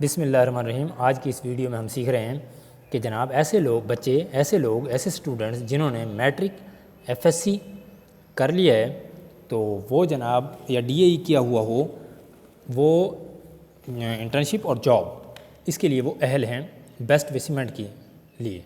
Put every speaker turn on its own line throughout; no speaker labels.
बिस्मिल्लाहिर्रहमानिर्रहीम। आज की इस वीडियो में हम सीख रहे हैं कि जनाब ऐसे स्टूडेंट्स जिन्होंने मैट्रिक एफएससी कर लिया है तो वो जनाब या डीएई किया हुआ हो, वो इंटर्नशिप और जॉब इसके लिए वो अहल हैं बेस्ट वे सीमेंट के लिए।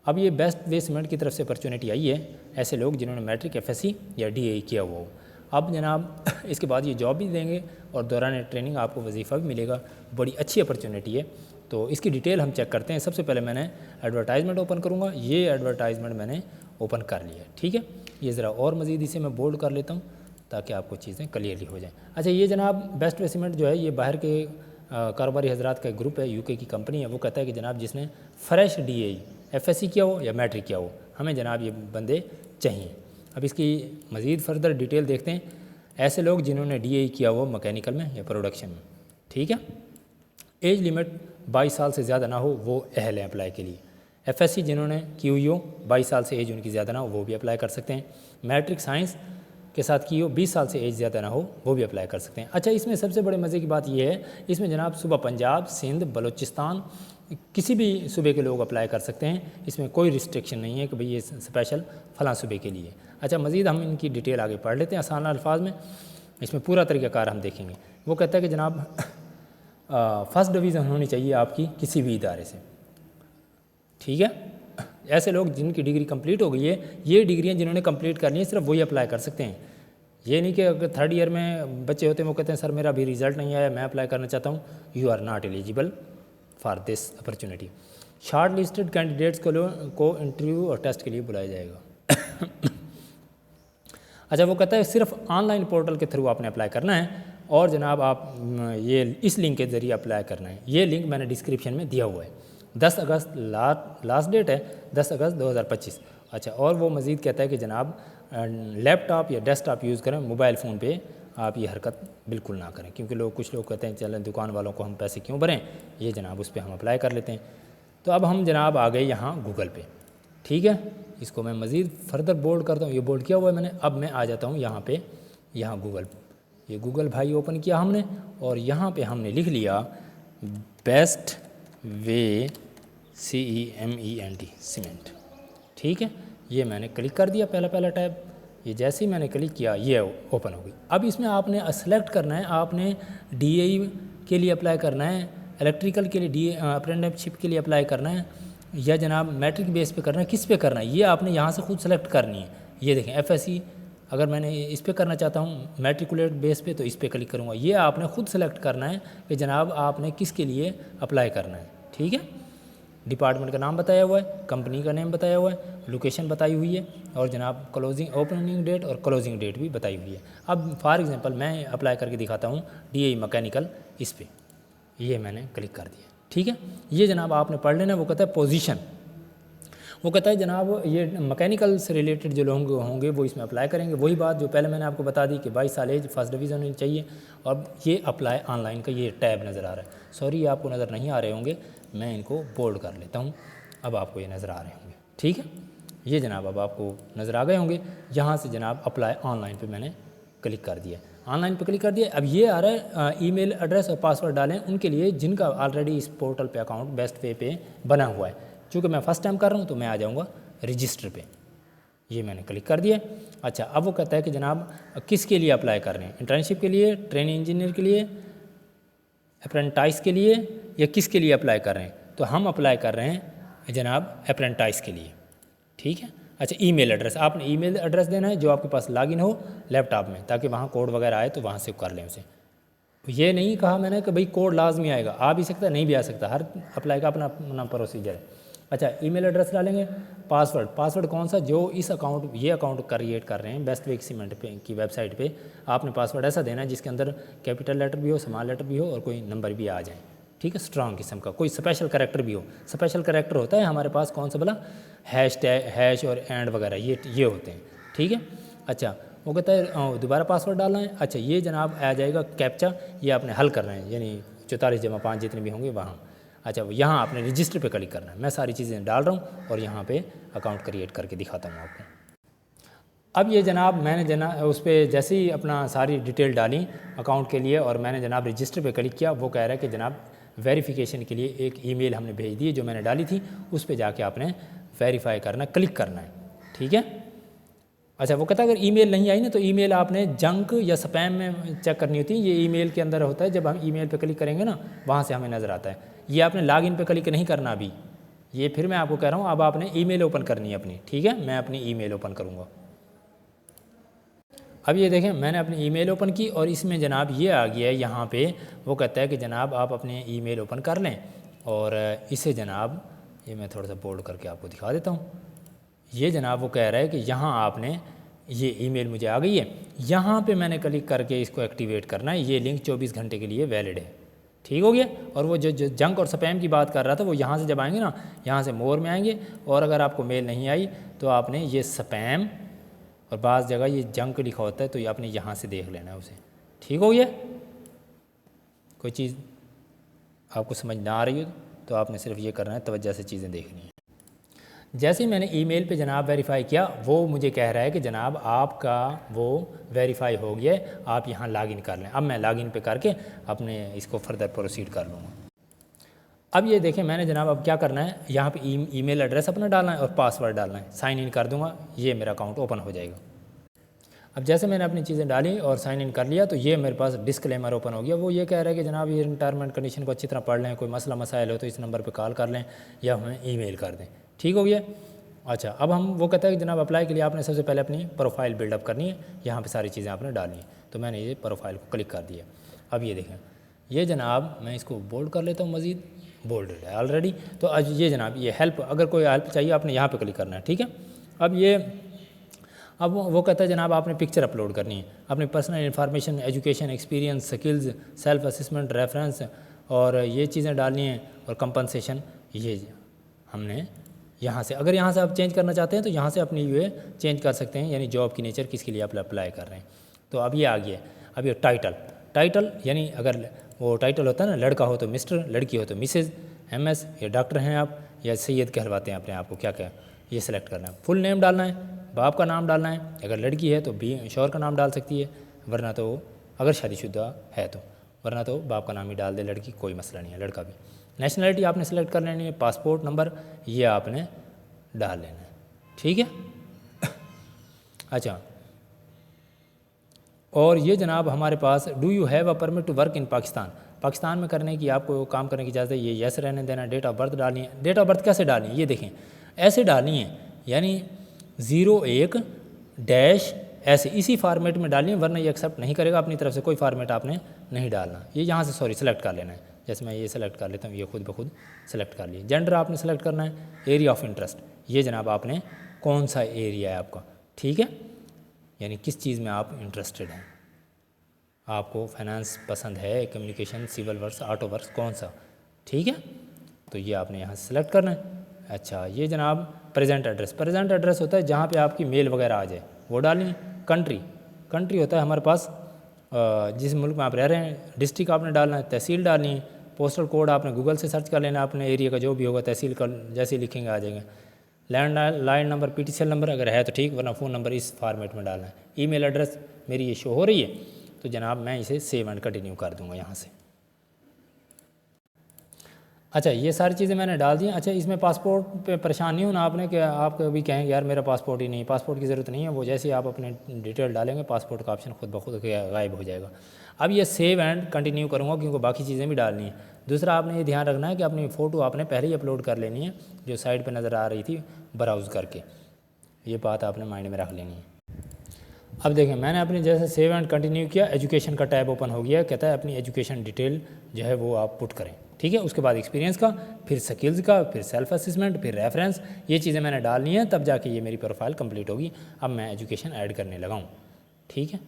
अब ये बेस्ट वे सीमेंट की तरफ से अपॉर्चुनिटी आई है ऐसे लोग जिन्होंने मैट्रिक एफएससी या डीएई किया हुआ हो। अब जनाब इसके बाद ये जॉब भी देंगे और दौरान ट्रेनिंग आपको वजीफ़ा भी मिलेगा। बड़ी अच्छी अपॉर्चुनिटी है। तो इसकी डिटेल हम चेक करते हैं। सबसे पहले मैंने एडवर्टाइजमेंट ओपन करूँगा। ये एडवर्टाइजमेंट मैंने ओपन कर लिया, ठीक है। ये ज़रा और मज़ीद इसे मैं बोल्ड कर लेता हूँ ताकि आपको चीज़ें क्लियरली हो जाएँ। अच्छा, ये जनाब बेस्ट वे सीमेंट जो है ये बाहर के कारोबारी हजरात का एक ग्रुप है, यूके की कंपनी है। वो कहता है कि जनाब जिसने फ्रेश डीएई एफएससी किया हो या मैट्रिक किया हो, हमें जनाब ये बंदे चाहिए। अब इसकी मज़ीद फर्दर डिटेल देखते हैं। ऐसे लोग जिन्होंने डीएई किया हो मैकेनिकल में या प्रोडक्शन में, ठीक है। एज लिमिट 22 साल से ज़्यादा ना हो वो अहल है अप्लाई के लिए। एफएससी जिन्होंने की हुई हो 22 साल से एज उनकी ज़्यादा ना हो वो भी अप्लाई कर सकते हैं। मैट्रिक साइंस के साथ की हो 20 साल से एज ज़्यादा ना हो वो भी अप्लाई कर सकते हैं। अच्छा, इसमें सबसे बड़े मज़े की बात यह है, इसमें जनाब सुबह पंजाब, सिंध, बलूचिस्तान किसी भी सूबे के लोग अप्लाई कर सकते हैं। इसमें कोई रिस्ट्रिक्शन नहीं है कि भाई ये स्पेशल फ़लाँ सूबे के लिए। अच्छा, मज़ीद हम इनकी डिटेल आगे पढ़ लेते हैं आसान अल्फाज में। इसमें पूरा तरीक़ाकार हम देखेंगे। वो कहता है कि जनाब फर्स्ट डिवीज़न होनी चाहिए आपकी किसी भी इदारे से, ठीक है। ऐसे लोग जिनकी डिग्री कंप्लीट हो गई है, ये डिग्रियां जिन्होंने कंप्लीट करनी है सिर्फ वही अप्लाई कर सकते हैं। ये नहीं कि अगर थर्ड ईयर में बच्चे होते हैं वो कहते हैं सर मेरा अभी रिज़ल्ट नहीं आया, मैं अप्लाई करना चाहता हूँ, you are not eligible for this opportunity. Short listed candidates को इंटरव्यू और टेस्ट के लिए बुलाया जाएगा। अच्छा, वो कहता है सिर्फ ऑनलाइन पोर्टल के थ्रू आपने अप्लाई करना है और जनाब आप ये इस लिंक के ज़रिए अप्लाई करना है। ये लिंक मैंने डिस्क्रिप्शन में दिया हुआ है। 10 अगस्त लास्ट डेट है, 10 अगस्त 2025। अच्छा, और वो मज़ीद कहता है कि जनाब लैपटॉप या डेस्कटॉप यूज़ करें, मोबाइल फ़ोन पे आप ये हरकत बिल्कुल ना करें, क्योंकि कुछ लोग कहते हैं चलें दुकान वालों को हम पैसे क्यों भरें, ये जनाब उस पर हम अप्लाई कर लेते हैं। तो अब हम जनाब आ गए यहाँ गूगल पे, ठीक है। इसको मैं मज़ीद फर्दर बोल्ड करता हूँ, ये बोल्ड किया हुआ है मैंने। अब मैं आ जाता हूँ यहाँ पे, यहाँ गूगल, ये गूगल भाई ओपन किया हमने और यहाँ पे हमने लिख लिया बेस्ट वे CEMENT सीमेंट, ठीक है। ये मैंने क्लिक कर दिया पहला टैब। ये जैसे ही मैंने क्लिक किया ये ओपन हो गई। अब इसमें आपने सेलेक्ट करना है, आपने डीएई के लिए अप्लाई करना है, इलेक्ट्रिकल के लिए अप्रेंटिसशिप के लिए अप्लाई करना है, या जनाब मैट्रिक बेस पे करना है, किस पे करना है ये आपने यहाँ से खुद सेलेक्ट करनी है। ये देखें एफएससी, अगर मैंने इस पे करना चाहता हूँ मैट्रिकुलेट बेस पे तो इस पे क्लिक करूँगा। ये आपने खुद सेलेक्ट करना है कि जनाब आपने किसके लिए अप्लाई करना है, ठीक है। डिपार्टमेंट का नाम बताया हुआ है, कंपनी का नेम बताया हुआ है, लोकेशन बताई हुई है और जनाब क्लोजिंग ओपनिंग डेट और क्लोजिंग डेट भी बताई हुई है। अब फॉर एग्जांपल मैं अप्लाई करके दिखाता हूँ डीएई मैकेनिकल, इस पे ये मैंने क्लिक कर दिया, ठीक है। ये जनाब आपने पढ़ लेना। वो कहता है पोजीशन, वो कहता है जनाब ये मैकेनिकल से रिलेटेड जो लोग होंगे वो इसमें अप्लाई करेंगे। वही बात जो पहले मैंने आपको बता दी कि 22 साल एज, फर्स्ट डिवीज़न होनी चाहिए। और ये अप्लाई ऑनलाइन का ये टैब नज़र आ रहा है, सॉरी आपको नज़र नहीं आ रहे होंगे, मैं इनको बोल्ड कर लेता हूँ। अब आपको ये नज़र आ रहे होंगे, ठीक है। ये जनाब अब आपको नज़र आ गए होंगे। यहाँ से जनाब अप्लाई ऑनलाइन पर मैंने क्लिक कर दिया, ऑनलाइन पे क्लिक कर दिया। अब ये आ रहा है ईमेल एड्रेस और पासवर्ड डालें उनके लिए जिनका ऑलरेडी इस पोर्टल पे अकाउंट बेस्ट वे पे बना हुआ है। चूँकि मैं फ़र्स्ट टाइम कर रहा हूँ तो मैं आ जाऊँगा रजिस्टर पे, ये मैंने क्लिक कर दिया। अच्छा, अब वो कहता है कि जनाब किसके लिए अप्लाई कर रहे हैं, इंटर्नशिप के लिए, ट्रेनिंग इंजीनियर के लिए, अप्रेंटाइज के लिए, या किसके लिए अप्लाई कर रहे हैं। तो हम अप्लाई कर रहे हैं जनाब अप्रेंटाइज के लिए, ठीक है। अच्छा, ईमेल एड्रेस, आपने ईमेल एड्रेस देना है जो आपके पास लॉगिन हो लैपटॉप में, ताकि वहाँ कोड वगैरह आए तो वहाँ से कर लें उसे। ये नहीं कहा मैंने कि भाई कोड लाजमी आएगा, आ भी सकता है नहीं भी आ सकता, हर अप्लाई का अपना अपना प्रोसीजर है। अच्छा, ईमेल एड्रेस डालेंगे, पासवर्ड कौन सा जो इस अकाउंट ये अकाउंट क्रिएट कर रहे हैं बेस्ट वे सीमेंट पे की वेबसाइट पे, आपने पासवर्ड ऐसा देना है जिसके अंदर कैपिटल लेटर भी हो, स्मॉल लेटर भी हो और कोई नंबर भी आ जाए, ठीक है। स्ट्रॉन्ग किस्म का कोई स्पेशल कैरेक्टर भी हो। स्पेशल कैरेक्टर होता है हमारे पास कौन सा बोला, हैश और एंड वगैरह ये होते हैं, ठीक है। अच्छा, वो कहता है दोबारा पासवर्ड डालना है। अच्छा, ये जनाब आ जाएगा कैप्चा, ये आपने हल करना है, यानी 44+5 जितने भी होंगे वहाँ। अच्छा, यहाँ आपने रजिस्टर पे क्लिक करना है। मैं सारी चीज़ें डाल रहा हूँ और यहाँ पे अकाउंट क्रिएट करके दिखाता हूँ आपको। अब ये जनाब मैंने उस पर जैसे ही अपना सारी डिटेल डाली अकाउंट के लिए और मैंने जनाब रजिस्टर पे क्लिक किया, वो कह रहा है कि जनाब वेरिफिकेशन के लिए एक ईमेल हमने भेज दी है जो मैंने डाली थी, उस पर जाके आपने वेरीफाई करना, क्लिक करना है, ठीक है। अच्छा, वो कहता है अगर ईमेल नहीं आई ना तो ईमेल आपने जंक या स्पैम में चेक करनी होती है। ये ईमेल के अंदर होता है, जब हम ईमेल पे क्लिक करेंगे ना वहाँ से हमें नज़र आता है। ये आपने लॉगिन पे क्लिक नहीं करना अभी, ये फिर मैं आपको कह रहा हूँ, अब आपने ईमेल ओपन करनी है अपनी, ठीक है। मैं अपनी ईमेल ओपन करूँगा। अब ये देखें मैंने अपनी ईमेल ओपन की और इसमें जनाब ये आ गया है यहाँ पे, वो कहता है कि जनाब आप अपने ईमेल ओपन कर लें और इसे जनाब, ये मैं थोड़ा सा बोल्ड करके आपको दिखा देता हूँ। ये जनाब वो कह रहा है कि यहाँ आपने, ये ईमेल मुझे आ गई है, यहाँ पे मैंने क्लिक करके इसको एक्टिवेट करना है। ये लिंक 24 घंटे के लिए वैलिड है, ठीक हो गया। और वो जो जंक और स्पैम की बात कर रहा था, वो यहाँ से जब आएंगे ना, यहाँ से मोर में आएंगे, और अगर आपको मेल नहीं आई तो आपने ये स्पैम और बाज़ जगह ये जंक लिखा होता है, तो ये आपने यहाँ से देख लेना है उसे, ठीक हो गया। कोई चीज़ आपको समझ ना आ रही हो तो आपने सिर्फ ये करना है, तवज्जो से चीज़ें देखनी है। जैसे ही मैंने ईमेल पे जनाब वेरीफाई किया, वो मुझे कह रहा है कि जनाब आपका वो वेरीफाई हो गया है, आप यहाँ लॉगिन कर लें। अब मैं लॉगिन पे करके अपने इसको फर्दर प्रोसीड कर लूँगा। अब ये देखें मैंने जनाब अब क्या करना है, यहाँ पे ईमेल एड्रेस अपना डालना है और पासवर्ड डालना है, साइन इन कर दूँगा, ये मेरा अकाउंट ओपन हो जाएगा। अब जैसे मैंने अपनी चीज़ें डाली और साइन इन कर लिया तो ये मेरे पास डिस्क्लेमर ओपन हो गया। वो ये कह रहा है कि जनाब ये रिटायरमेंट कंडीशन को अच्छी तरह पढ़ लें, कोई मसला मसाइल हो तो इस नंबर पे कॉल कर लें या हमें ईमेल कर दें, ठीक हो गया। अच्छा, अब हम वो कहता है कि जनाब अप्लाई के लिए आपने सबसे पहले अपनी प्रोफाइल बिल्डअप करनी है, यहाँ पे सारी चीज़ें आपने डालनी है। तो मैंने ये प्रोफाइल को क्लिक कर दिया। अब ये देखें, ये जनाब मैं इसको बोल्ड कर लेता हूँ, मज़ीद बोल्ड है ऑलरेडी। तो आज ये जनाब ये हेल्प, अगर कोई हेल्प चाहिए आपने यहाँ पे क्लिक करना है, ठीक है। अब वो कहता है जनाब आपने पिक्चर अपलोड करनी है, अपनी personal information, education, experience, skills, self assessment, reference और ये चीज़ें डालनी है, और कंपनसेशन ये हमने यहाँ से, अगर यहाँ से आप चेंज करना चाहते हैं तो यहाँ से अपनी ये चेंज कर सकते हैं, यानी जॉब की नेचर किसके लिए आप अप्लाई कर रहे हैं। तो अब ये आ गया। अब ये टाइटल यानी अगर वो टाइटल होता है ना, लड़का हो तो मिस्टर, लड़की हो तो मिसेज़, MS, या डॉक्टर हैं आप या सैयद कहलवाते हैं अपने आप को, क्या क्या ये सिलेक्ट करना है। फुल नेम डालना है, बाप का नाम डालना है, अगर लड़की है तो शौहर का नाम डाल सकती है, वरना तो अगर शादीशुदा है तो, वरना तो बाप का नाम ही डाल दे लड़की, कोई मसला नहीं है, लड़का भी। नेशनलिटी आपने सेलेक्ट कर लेनी है, पासपोर्ट नंबर ये आपने डाल लेना है, ठीक है। अच्छा, और ये जनाब हमारे पास, do you have a permit to work in Pakistan, Pakistan में करने की आपको काम करने की इजाज़त है, ये यस रहने देना। डेट ऑफ बर्थ डालनी है। डेट ऑफ बर्थ कैसे डालनी है, ये देखें ऐसे डालनी है, यानी 01 डैश ऐसे इसी फॉर्मेट में डालनी है, वरना ये एक्सेप्ट नहीं करेगा। अपनी तरफ से कोई फॉर्मेट आपने नहीं डालना, ये यहाँ से सेलेक्ट कर लेना है। जैसे मैं ये सेलेक्ट कर लेता हूँ, ये खुद ब खुद सेलेक्ट कर लिया। जेंडर आपने सेलेक्ट करना है। एरिया ऑफ इंटरेस्ट, ये जनाब आपने कौन सा एरिया है आपका, ठीक है, यानी किस चीज़ में आप इंटरेस्टेड हैं, आपको फाइनेंस पसंद है, communication, civil works, auto works, कौन सा, ठीक है। तो ये आपने यहाँ से सेलेक्ट करना है। अच्छा, ये जनाब प्रेजेंट एड्रेस होता है जहाँ पे आपकी मेल वगैरह आ जाए, वो डालनी है। कंट्री होता है हमारे पास जिस मुल्क में आप रह रहे हैं। डिस्ट्रिक्ट आपने डालना है, तहसील डालनी है। पोस्टल कोड आपने गूगल से सर्च कर लेना, अपने एरिया का जो भी होगा, तहसील का जैसे ही लिखेंगे आ जाएगा। लैंडलाइन नंबर, PTCL नंबर अगर है तो ठीक, वरना फ़ोन नंबर इस फॉर्मेट में डालना है। ईमेल एड्रेस मेरी ये शो हो रही है, तो जनाब मैं इसे सेव एंड कंटिन्यू कर दूंगा यहाँ से। अच्छा, ये सारी चीज़ें मैंने डाल दी। अच्छा, इसमें पासपोर्ट पे परेशान नहीं होना आपने कि आप कभी कहेंगे यार मेरा पासपोर्ट ही नहीं, पासपोर्ट की ज़रूरत नहीं है। वो जैसे ही आप अपने डिटेल डालेंगे, पासपोर्ट का ऑप्शन खुद ब खुद गायब हो जाएगा। अब ये सेव एंड कंटिन्यू करूँगा क्योंकि बाकी चीज़ें भी डालनी है। दूसरा आपने ये ध्यान रखना है कि अपनी फ़ोटो आपने पहले ही अपलोड कर लेनी है, जो साइड पर नज़र आ रही थी ब्राउज़ करके, ये बात आपने माइंड में रख लेनी है। अब देखें मैंने अपनी जैसे सेव एंड कंटिन्यू किया, एजुकेशन का टैब ओपन हो गया। कहता है अपनी एजुकेशन डिटेल जो है वो आप पुट करें, ठीक है। उसके बाद एक्सपीरियंस का, फिर स्किल्स का, फिर सेल्फ असेसमेंट, फिर रेफरेंस, ये चीज़ें मैंने डालनी है, तब जाके ये मेरी प्रोफाइल कंप्लीट होगी। अब मैं एजुकेशन ऐड करने लगा हूँ, ठीक है।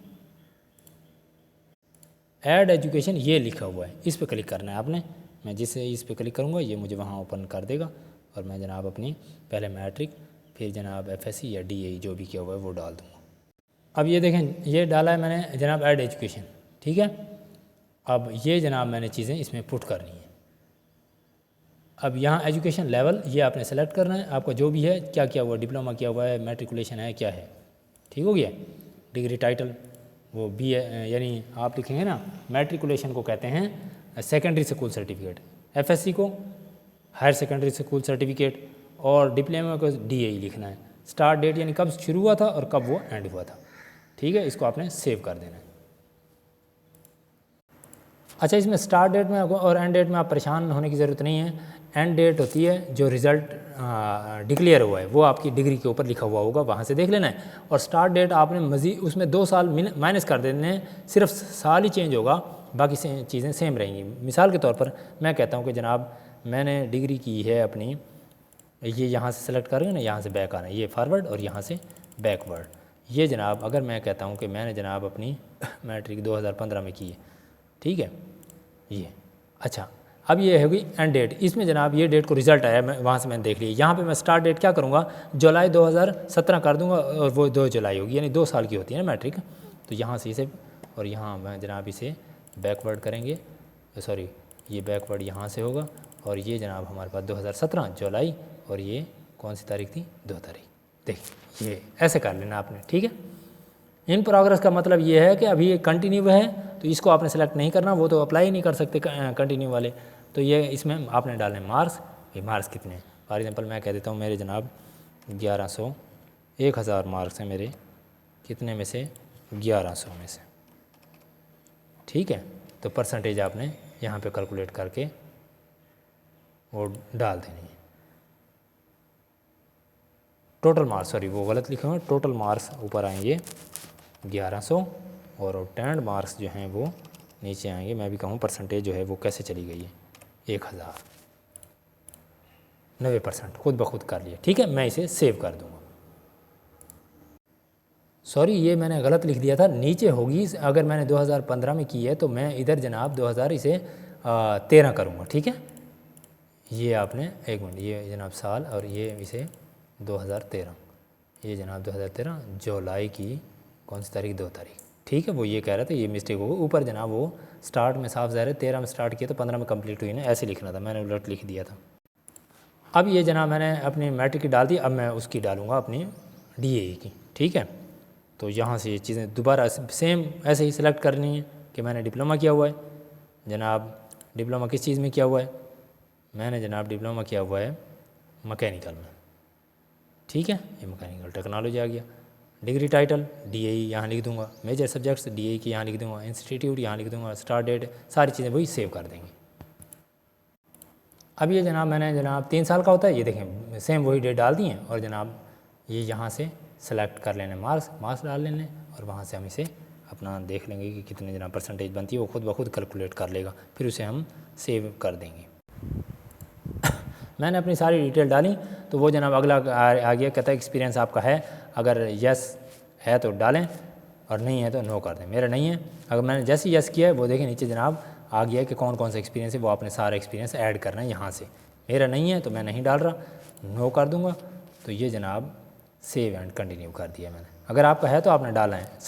ऐड एजुकेशन ये लिखा हुआ है, इस पर क्लिक करना है आपने। मैं जिससे इस पर क्लिक करूँगा ये मुझे वहाँ ओपन कर देगा, और मैं जनाब अपनी पहले मैट्रिक, फिर जनाब FSC या DAE जो भी किया हुआ है वो डाल दूँगा। अब ये देखें ये डाला है मैंने जनाब ऐड एजुकेशन, ठीक है। अब ये जनाब मैंने चीज़ें इसमें पुट करनी है। अब यहाँ एजुकेशन लेवल ये आपने सेलेक्ट करना है, आपका जो भी है, क्या किया हुआ, डिप्लोमा किया हुआ है, मैट्रिकुलेशन है, क्या है, ठीक हो गया। डिग्री टाइटल वो BA, यानी आप लिखेंगे ना, मैट्रिकुलेशन को कहते हैं सेकेंडरी स्कूल सर्टिफिकेट, एफएससी को हायर सेकेंडरी स्कूल सर्टिफिकेट, और डिप्लोमा को डीएई लिखना है। स्टार्ट डेट यानी कब शुरू हुआ था और कब वो एंड हुआ था। ठीक है, इसको आपने सेव कर देना है। अच्छा, इसमें स्टार्ट डेट में और एंड डेट में आप परेशान होने की ज़रूरत नहीं है। एंड डेट होती है जो रिज़ल्ट डिक्लेयर हुआ है वो आपकी डिग्री के ऊपर लिखा हुआ होगा, वहाँ से देख लेना है। और स्टार्ट डेट आपने मज़ीद उसमें 2 साल माइनस कर देने हैं, सिर्फ साल ही चेंज होगा, बाकी चीज़ें सेम रहेंगी। मिसाल के तौर पर मैं कहता हूँ कि जनाब मैंने डिग्री की है अपनी, ये यहाँ से सेलेक्ट करेंगे ना, यहाँ से बैक आना है, ये फॉरवर्ड और यहाँ से बैकवर्ड। ये जनाब अगर मैं कहता हूँ कि मैंने जनाब अपनी मैट्रिक 2015 में की है, ठीक है ये। अच्छा, अब ये होगी एंड डेट। इसमें जनाब ये डेट को रिज़ल्ट आया, मैं वहाँ से मैंने देख लिया। यहाँ पे मैं स्टार्ट डेट क्या करूँगा, जुलाई 2017 कर दूँगा और वो 2 जुलाई होगी, यानी 2 साल की होती है ना मैट्रिक। तो यहाँ से इसे और यहाँ मैं जनाब इसे बैकवर्ड करेंगे, सॉरी ये बैकवर्ड यहाँ से होगा, और ये जनाब हमारे पास 2017 जुलाई, और ये कौन सी तारीख थी, 2 तारीख। देखिए ये ऐसे कर लेना आपने, ठीक है। इन प्रोग्रेस का मतलब ये है कि अभी ये कंटिन्यू है, तो इसको आपने सेलेक्ट नहीं करना, वो तो अप्लाई ही नहीं कर सकते कंटिन्यू वाले। तो ये इसमें आपने डालने मार्क्स, ये मार्क्स कितने हैं। फॉर एग्जांपल मैं कह देता हूँ मेरे जनाब 1100, 1000 मार्क्स हैं मेरे, कितने में से, 1100 में से, ठीक है। तो परसेंटेज आपने यहाँ पे कैलकुलेट करके वो डाल देनी है। टोटल मार्क्स, सॉरी वो गलत लिखे हुए हैं, टोटल मार्क्स ऊपर आएंगे 1100 और ऑब्टेन्ड मार्क्स जो हैं वो नीचे आएंगे। मैं भी कहूँ परसेंटेज जो है वो कैसे चली गई है, 1000, 90% खुद ब खुद कर लिया, ठीक है। मैं इसे सेव कर दूँगा। सॉरी ये मैंने गलत लिख दिया था, नीचे होगी, अगर मैंने 2015 में की है तो मैं इधर जनाब 2000 इसे 13 करूँगा, ठीक है। ये आपने एक मिनट, ये जनाब साल, और ये इसे 2013, ये जनाब 2013 जुलाई की कौन सी तारीख, 2 तारीख, ठीक है। वो ये कह रहा था ये मिस्टेक होगा, ऊपर जनाब वो स्टार्ट में साफ ज़ाहिर है 13 में स्टार्ट किया तो 15 में कंप्लीट हुई ना, ऐसे लिखना था, मैंने उलट लिख दिया था। अब ये जनाब मैंने अपनी मैट्रिक की डाल दी, अब मैं उसकी डालूँगा अपनी डीएई की, ठीक है। तो यहाँ से ये चीज़ें दोबारा सेम ऐसे ही सिलेक्ट करनी है कि मैंने डिप्लोमा किया हुआ है। जनाब डिप्लोमा किस चीज़ में किया हुआ है, मैंने जनाब डिप्लोमा किया हुआ है मैकेनिकल में, ठीक है। ये मैकेनिकल टेक्नोलॉजी आ गया। डिग्री टाइटल डीएई यहाँ लिख दूंगा, मेजर सब्जेक्ट्स डीएई की यहाँ लिख दूंगा, इंस्टीट्यूट यहाँ लिख दूंगा, स्टार्ट डेट, सारी चीज़ें वही सेव कर देंगे। अब ये जनाब मैंने जनाब 3 साल का होता है, ये देखें सेम वही डेट डाल दी हैं, और जनाब ये यहाँ से सेलेक्ट कर लेने मार्क्स डाल लेने, और वहाँ से हम इसे अपना देख लेंगे कि कितने जनाब परसेंटेज बनती है, वो खुद ब खुद कैलकुलेट कर लेगा, फिर उसे हम सेव कर देंगे। मैंने अपनी सारी डिटेल डाली, तो वो जनाब अगला आ गया, कहता है एक्सपीरियंस आपका है, अगर यस है तो डालें और नहीं है तो नो कर दें। मेरा नहीं है, अगर मैंने जैसे ही यस किया है वो देखें नीचे जनाब आ गया कि कौन कौन सा एक्सपीरियंस है, वो आपने सारा एक्सपीरियंस ऐड करना है यहाँ से। मेरा नहीं है तो मैं नहीं डाल रहा, नो कर दूँगा, तो ये जनाब सेव एंड कंटिन्यू कर दिया मैंने। अगर आपका है तो आपने डालना है।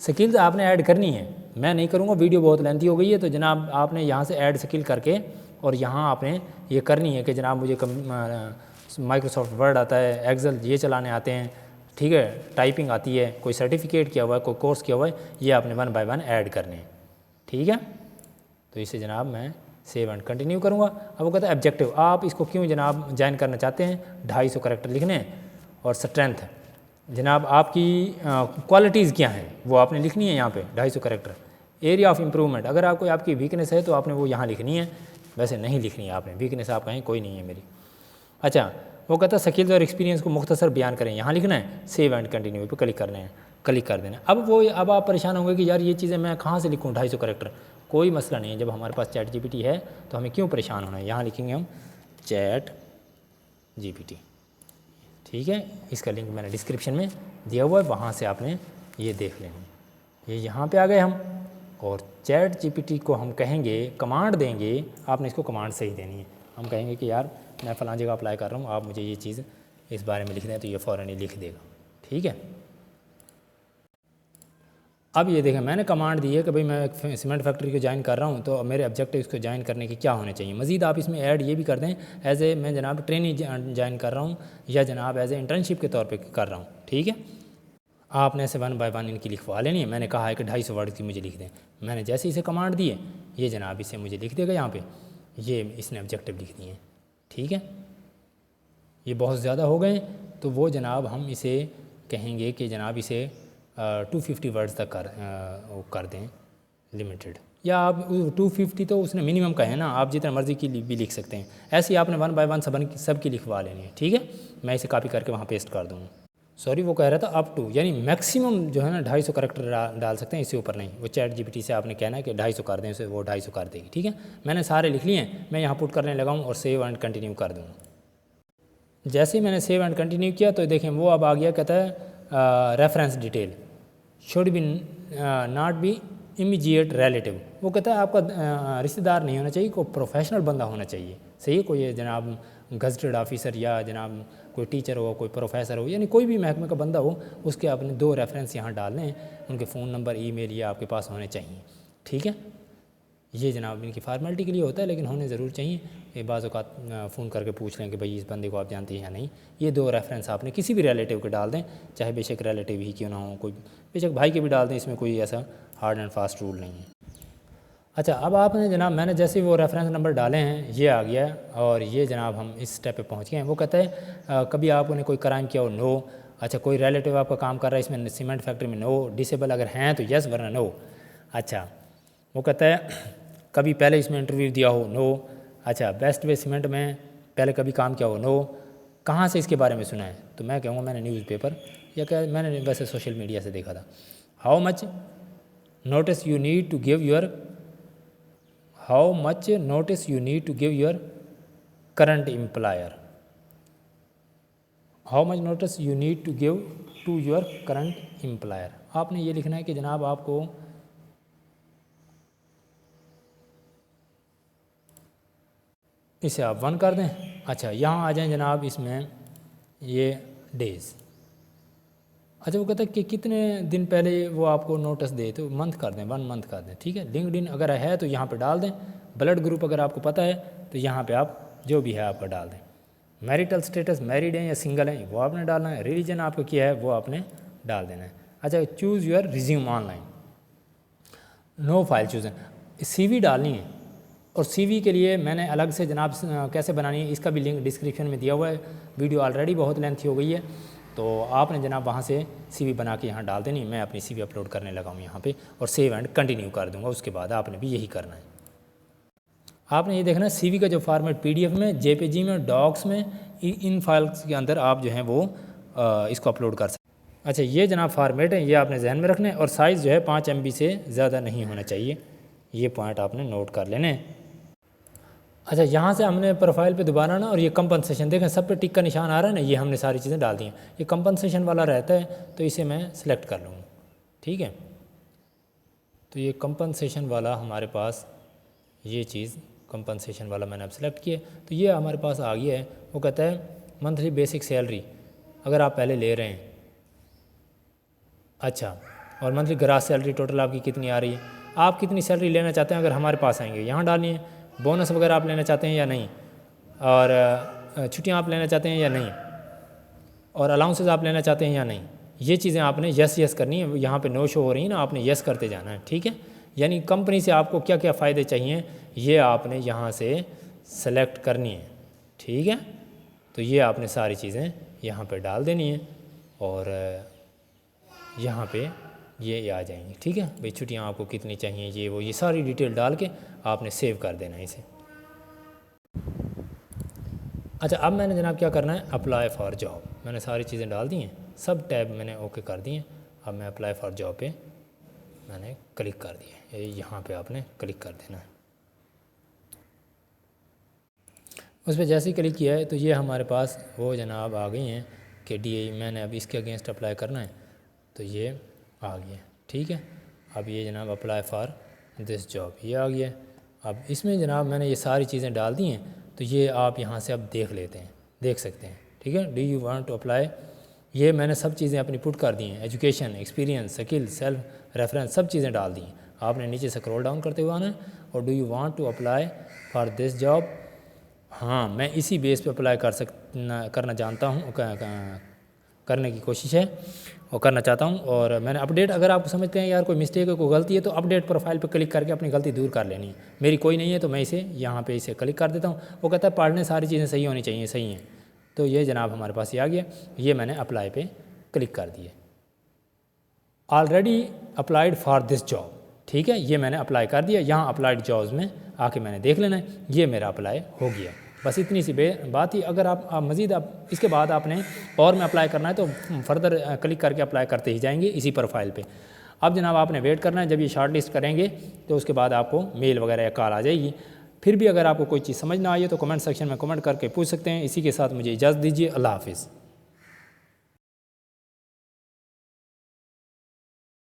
स्किल्स आपने ऐड करनी है, मैं नहीं करूँगा, वीडियो बहुत लेंथी हो गई है, तो जनाब आपने यहाँ से ऐड स्किल करके और यहाँ आपने ये करनी है कि जनाब मुझे माइक्रोसॉफ्ट वर्ड आता है, एक्सेल ये चलाने आते हैं, ठीक है, टाइपिंग आती है, कोई सर्टिफिकेट किया हुआ है, कोई कोर्स किया हुआ है, ये आपने 1 बाय 1 ऐड करने हैं, ठीक है। तो इसे जनाब मैं सेव एंड कंटिन्यू करूँगा। अब वो कहता है ऑब्जेक्टिव, आप इसको क्यों जनाब ज्वाइन करना चाहते हैं, 250 करैक्टर लिखने हैं, और स्ट्रेंथ जनाब आपकी क्वालिटीज़ क्या हैं वो आपने लिखनी है यहाँ पे 250 करैक्टर। एरिया ऑफ इम्प्रूवमेंट, अगर आपको आपकी वीकनेस है तो आपने वो यहाँ लिखनी है, वैसे नहीं लिखनी है आपने, वीकनेस आप कहें कोई नहीं है मेरी। अच्छा, वो कहता है स्किल्स और एक्सपीरियंस को मुख्तसर बयान करें, यहाँ लिखना है, सेव एंड कंटिन्यू पे क्लिक करना है, क्लिक कर देना। अब आप परेशान होंगे कि यार ये चीज़ें मैं कहाँ से लिखूँ 250 करैक्टर। कोई मसला नहीं है, जब हमारे पास चैट जीपीटी है तो हमें क्यों परेशान होना है। यहाँ लिखेंगे हम चैट जीपीटी, ठीक है। इसका लिंक मैंने डिस्क्रिप्शन में दिया हुआ है, वहाँ से आपने ये देख लेंगे। ये यहाँ पे आ गए हम, और चैट जीपीटी को हम कहेंगे, कमांड देंगे, आपने इसको कमांड सही देनी है। हम कहेंगे कि यार मैं फ़लाँ जगह अप्लाई कर रहा हूँ, आप मुझे ये चीज़ इस बारे में लिख दें, तो ये फ़ौरन ही लिख देगा, ठीक है। अब ये देखें मैंने कमांड दी है कि भाई मैं सीमेंट फैक्ट्री को ज्वाइन कर रहा हूँ, तो मेरे ऑब्जेक्टिव इसको ज्वाइन करने के क्या होने चाहिए। मज़ीद आप इसमें ऐड ये भी कर दें, एज ए मैं जनाब ट्रेनिंग ज्वाइन कर रहा हूँ, या जनाब एज ए इंटर्नशिप के तौर पे कर रहा हूँ, ठीक है। आपने ऐसे 1 बाय 1 इनकी लिखवा लेनी है। मैंने कहा है कि 250 वर्ड की मुझे लिख दें, मैंने जैसे इसे कमांड दी है, ये जनाब इसे मुझे लिख देगा यहाँ पे। ये इसने ऑब्जेक्टिव लिख दिए हैं। ठीक है, ये बहुत ज़्यादा हो गए तो वो जनाब हम इसे कहेंगे कि जनाब इसे 250 वर्ड्स तक वो कर दें लिमिटेड, या आप 250 तो उसने मिनिमम का है ना, आप जितना मर्ज़ी की भी लिख सकते हैं। ऐसे ही आपने 1 बाय 1 सब की लिखवा लेनी है। ठीक है, मैं इसे कॉपी करके वहाँ पेस्ट कर दूँगा। सॉरी, वो कह रहा था अप टू, यानी मैक्सिमम जो है ना 250 करैक्टर डाल सकते हैं, इससे ऊपर नहीं। वो चैट जीपीटी से आपने कहना है कि 250 कर दें, उसे वो 250 कर देगी। ठीक है, मैंने सारे लिख लिए हैं, मैं यहाँ पुट करने लगा हूँ और सेव एंड कंटिन्यू कर दूँगा। जैसे ही मैंने सेव एंड कंटिन्यू किया तो देखें वो अब आ गया, कहता है reference detail should be not be immediate relative. वो कहता है आपका रिश्तेदार नहीं होना चाहिए, कोई प्रोफेशनल बंदा होना चाहिए। सही है, कोई जनाब गजटेड ऑफिसर या जनाब कोई टीचर हो, कोई प्रोफेसर हो, यानी कोई भी महकमे का बंदा हो, उसके आपने 2 रेफरेंस यहाँ डालने हैं, उनके फ़ोन नंबर ईमेल ये आपके पास होने चाहिए। ठीक है, ये जनाब इनकी फार्मेलिटी के लिए होता है, लेकिन होने ज़रूर चाहिए। ये बाज़ औक़ात फ़ोन करके पूछ लें कि भाई इस बंदे को आप जानते हैं या नहीं। ये 2 रेफरेंस आपने किसी भी रिलेटिव के डाल दें, चाहे बेशक रिलेटिव ही क्यों ना हो, कोई बेशक भाई के भी डाल दें, इसमें कोई ऐसा हार्ड एंड फास्ट रूल नहीं है। अच्छा, अब आपने जनाब मैंने जैसे वो रेफरेंस नंबर डाले हैं, ये आ गया और ये जनाब हम इस स्टेप पे पहुंच गए हैं। वो कहता है कभी आपने कोई क्राइम किया हो, नो। अच्छा, कोई रिलेटिव आपका काम कर रहा है इसमें सीमेंट फैक्ट्री में, नो। डिसेबल अगर हैं तो यस, वरना नो। अच्छा, वो कहता है कभी पहले इसमें इंटरव्यू दिया हो, नो। अच्छा, बेस्ट वे सीमेंट में पहले कभी काम किया हो, नो। कहाँ से इसके बारे में सुना है, तो मैं कहूँगा मैंने न्यूज़पेपर या क्या, मैंने वैसे सोशल मीडिया से देखा था। How much notice you need to give your current employer, how much notice you need to give to your current employer. आपने ये लिखना है कि जनाब आपको इसे आप 1 कर दें। अच्छा, यहाँ आ जाएं जनाब इसमें ये डेज़। अच्छा, वो कहता है कि कितने दिन पहले वो आपको नोटिस दे, तो मंथ कर दें, 1 मंथ कर दें। ठीक है, लिंक्डइन अगर है तो यहाँ पे डाल दें। ब्लड ग्रुप अगर आपको पता है तो यहाँ पे आप जो भी है आपका डाल दें। मैरिटल स्टेटस मैरिड हैं या सिंगल हैं वो आपने डालना है। रिलीजन आपका क्या है वो आपने डाल देना है। अच्छा, choose your resume online, no file chosen. CV डालनी है, और CV के लिए मैंने अलग से जनाब कैसे बनानी है इसका भी लिंक डिस्क्रिप्शन में दिया हुआ है। वीडियो ऑलरेडी बहुत लेंथी हो गई है, तो आपने जनाब वहाँ से CV बना के यहाँ डाल देनी। मैं अपनी CV अपलोड करने लगा हूँ यहाँ पे, और सेव एंड कंटिन्यू कर दूँगा। उसके बाद आपने भी यही करना है। आपने ये देखना है CV का जो फॉर्मेट PDF में, JPG में, डॉक्स में, इन फाइल्स के अंदर आप जो हैं वो इसको अपलोड कर सकते हैं। अच्छा, ये जनाब फॉर्मेट है, ये आपने जहन में रखना है, और साइज़ जो है 5 MB से ज़्यादा नहीं होना चाहिए। ये पॉइंट आपने नोट कर लेने हैं। अच्छा, यहाँ से हमने प्रोफाइल पे दोबारा ना, और ये कंपनसेशन देखें सब पे टिक का निशान आ रहा है ना, ये हमने सारी चीज़ें डाल दी हैं। ये कंपनसेशन वाला रहता है तो इसे मैं सिलेक्ट कर लूँगा। ठीक है, तो ये कंपनसेशन वाला हमारे पास, ये चीज़ कंपनसेशन वाला मैंने अब सेलेक्ट किया, तो ये हमारे पास आ गया है। वो कहता है मंथली बेसिक सैलरी अगर आप पहले ले रहे हैं। अच्छा, और मंथली ग्रास सैलरी टोटल आपकी कितनी आ रही है, आप कितनी सैलरी लेना चाहते हैं अगर हमारे पास आएंगे, यहाँ डालनी है। बोनस वगैरह आप लेना चाहते हैं या नहीं, और छुट्टियाँ आप लेना चाहते हैं या नहीं, और अलाउंसेस आप लेना चाहते हैं या नहीं, ये चीज़ें आपने यस करनी है। यहाँ पे नो शो हो रही है ना, आपने यस करते जाना है। ठीक है, यानी कंपनी से आपको क्या क्या फ़ायदे चाहिए ये आपने यहाँ से सेलेक्ट करनी है। ठीक है, तो ये आपने सारी चीज़ें यहाँ पे डाल देनी है, और यहाँ पे ये आ जाएंगी। ठीक है भाई, छुट्टियाँ आपको कितनी चाहिए, ये वो, ये सारी डिटेल डाल के आपने सेव कर देना है इसे। अच्छा, अब मैंने जनाब क्या करना है, अप्लाई फॉर जॉब। मैंने सारी चीज़ें डाल दी हैं, सब टैब मैंने ओके कर दिए हैं। अब मैं अप्लाई फॉर जॉब पे मैंने क्लिक कर दिया, यहाँ पे आपने क्लिक कर देना है। उस पर जैसे ही क्लिक किया है तो ये हमारे पास वो जनाब आ गई हैं कि मैंने अब इसके अगेंस्ट अप्लाई करना है, तो ये आ गया। ठीक है, अब ये जनाब अप्लाई फॉर दिस जॉब ये आ गया। अब इसमें जनाब मैंने ये सारी चीज़ें डाल दी हैं, तो ये आप यहाँ से अब देख सकते हैं। ठीक है, do you want to apply, ये मैंने सब चीज़ें अपनी पुट कर दी हैं। Education, experience, skill, self reference, सब चीज़ें डाल दी हैं। आपने नीचे स्क्रॉल डाउन करते हुए आना है, और do you want to apply for this job, हाँ मैं इसी बेस पे अप्लाई करना जानता हूँ, करने की कोशिश है। और करना चाहता हूँ। और मैंने अपडेट, अगर आप समझते हैं यार कोई मिस्टेक है, कोई गलती है, तो अपडेट प्रोफाइल पर क्लिक करके अपनी गलती दूर कर लेनी है। मेरी कोई नहीं है तो मैं इसे यहाँ पे इसे क्लिक कर देता हूँ। वो कहता है पढ़ने सारी चीज़ें सही होनी चाहिए, सही हैं। तो ये जनाब हमारे पास ये आ गया, ये मैंने अप्लाई पे क्लिक कर दिए। Already applied for this job, ठीक है, ये मैंने अप्लाई कर दिया। यहाँ अप्लाइड जॉब्स में आके मैंने देख लेना है, ये मेरा अप्लाई हो गया। बस इतनी सी बात ही। अगर आप मज़ीद आप इसके बाद आपने और में अप्लाई करना है तो फर्दर क्लिक करके अप्लाई करते ही जाएंगे इसी प्रोफाइल पे। अब जनाब आपने वेट करना है, जब ये शॉर्ट लिस्ट करेंगे तो उसके बाद आपको मेल वगैरह या कॉल आ जाएगी। फिर भी अगर आपको कोई चीज़ समझ ना आई है तो कमेंट सेक्शन में कमेंट करके पूछ सकते हैं। इसी के साथ मुझे इजाज़त दीजिए। अल्लाह हाफिज़।